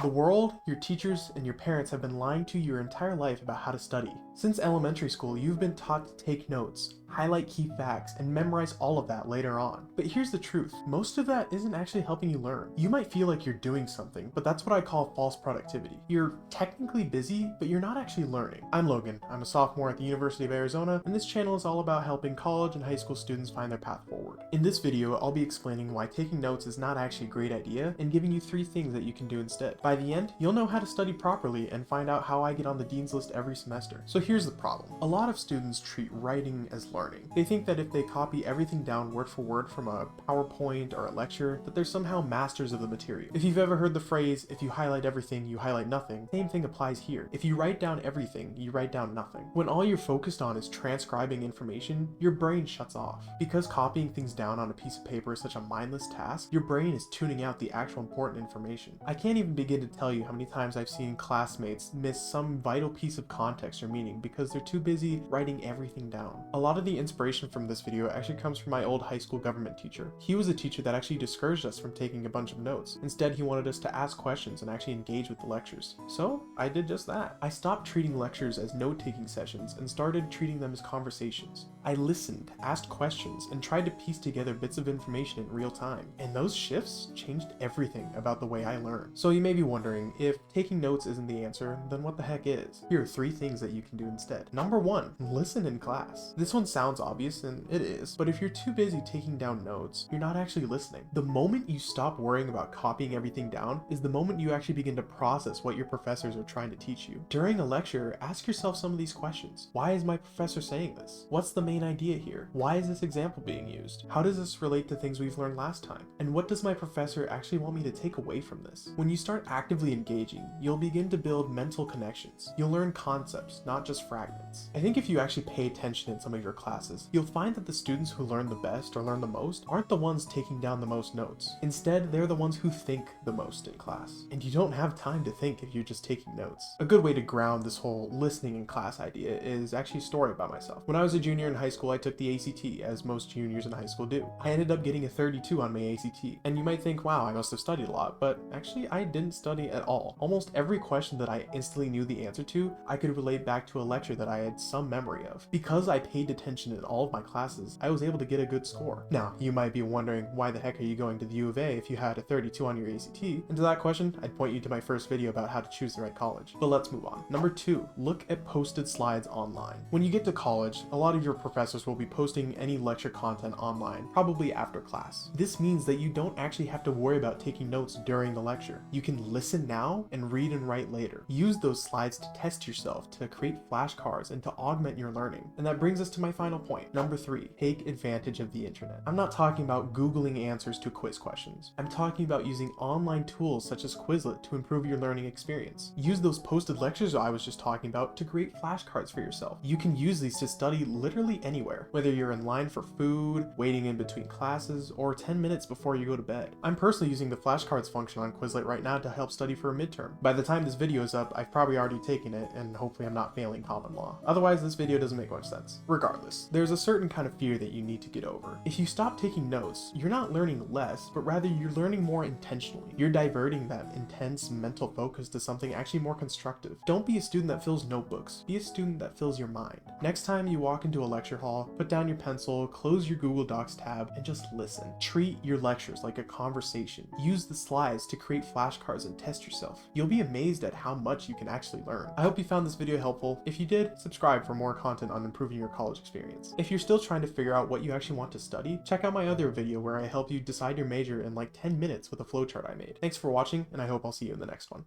The world, your teachers, and your parents have been lying to you your entire life about how to study. Since elementary school, you've been taught to take notes, highlight key facts, and memorize all of that later on. But here's the truth, most of that isn't actually helping you learn. You might feel like you're doing something, but that's what I call false productivity. You're technically busy, but you're not actually learning. I'm Logan, I'm a sophomore at the University of Arizona, and this channel is all about helping college and high school students find their path forward. In this video, I'll be explaining why taking notes is not actually a great idea and giving you 3 things that you can do instead. By the end, you'll know how to study properly and find out how I get on the dean's list every semester. So here's the problem. A lot of students treat writing as learning. They think that if they copy everything down word for word from a PowerPoint or a lecture, that they're somehow masters of the material. If you've ever heard the phrase, if you highlight everything, you highlight nothing, same thing applies here. If you write down everything, you write down nothing. When all you're focused on is transcribing information, your brain shuts off. Because copying things down on a piece of paper is such a mindless task, your brain is tuning out the actual important information. I can't even begin to tell you how many times I've seen classmates miss some vital piece of context or meaning because they're too busy writing everything down. A lot of the inspiration from this video actually comes from my old high school government teacher. He was a teacher that actually discouraged us from taking a bunch of notes. Instead, he wanted us to ask questions and actually engage with the lectures. So I did just that. I stopped treating lectures as note-taking sessions and started treating them as conversations. I listened, asked questions, and tried to piece together bits of information in real time. And those shifts changed everything about the way I learn. So you may be wondering, if taking notes isn't the answer, then what the heck is? Here are 3 things that you can do instead. Number 1, listen in class. This one sounds obvious, and it is, but if you're too busy taking down notes, you're not actually listening. The moment you stop worrying about copying everything down is the moment you actually begin to process what your professors are trying to teach you. During a lecture, ask yourself some of these questions. Why is my professor saying this? What's the main idea here? Why is this example being used? How does this relate to things we've learned last time? And what does my professor actually want me to take away from this? When you start actively engaging, you'll begin to build mental connections. You'll learn concepts, not just fragments. I think if you actually pay attention in some of your classes, you'll find that the students who learn the best or learn the most aren't the ones taking down the most notes. Instead, they're the ones who think the most in class. And you don't have time to think if you're just taking notes. A good way to ground this whole listening in class idea is actually a story about myself. When I was a junior in high school, I took the ACT, as most juniors in high school do. I ended up getting a 32 on my ACT. And you might think, wow, I must have studied a lot, but actually I didn't study at all. Almost every question that I instantly knew the answer to, I could relate back to a lecture that I had some memory of. Because I paid attention in all of my classes, I was able to get a good score. Now, you might be wondering, why the heck are you going to the U of A if you had a 32 on your ACT? And to that question, I'd point you to my first video about how to choose the right college. But let's move on. Number 2, look at posted slides online. When you get to college, a lot of your professors will be posting any lecture content online, probably after class. This means that you don't actually have to worry about taking notes during the lecture. You can listen now and read and write later. Use those slides to test yourself, to create flashcards, and to augment your learning. And that brings us to my final point. Number 3, take advantage of the internet. I'm not talking about Googling answers to quiz questions. I'm talking about using online tools such as Quizlet to improve your learning experience. Use those posted lectures I was just talking about to create flashcards for yourself. You can use these to study literally anywhere, whether you're in line for food, waiting in between classes, or 10 minutes before you go to bed. I'm personally using the flashcards function on Quizlet right now to help study for a midterm. By the time this video is up, I've probably already taken it, and hopefully I'm not failing common law. Otherwise, this video doesn't make much sense. Regardless, there's a certain kind of fear that you need to get over. If you stop taking notes, you're not learning less, but rather you're learning more intentionally. You're diverting that intense mental focus to something actually more constructive. Don't be a student that fills notebooks. Be a student that fills your mind. Next time you walk into a lecture hall, put down your pencil, close your Google Docs tab, and just listen. Treat your lectures like a conversation. Use the slides to create flashcards and test yourself. You'll be amazed at how much you can actually learn. I hope you found this video helpful. If you did, subscribe for more content on improving your college experience. If you're still trying to figure out what you actually want to study, check out my other video where I help you decide your major in like 10 minutes with a flowchart I made. Thanks for watching, and I hope I'll see you in the next one.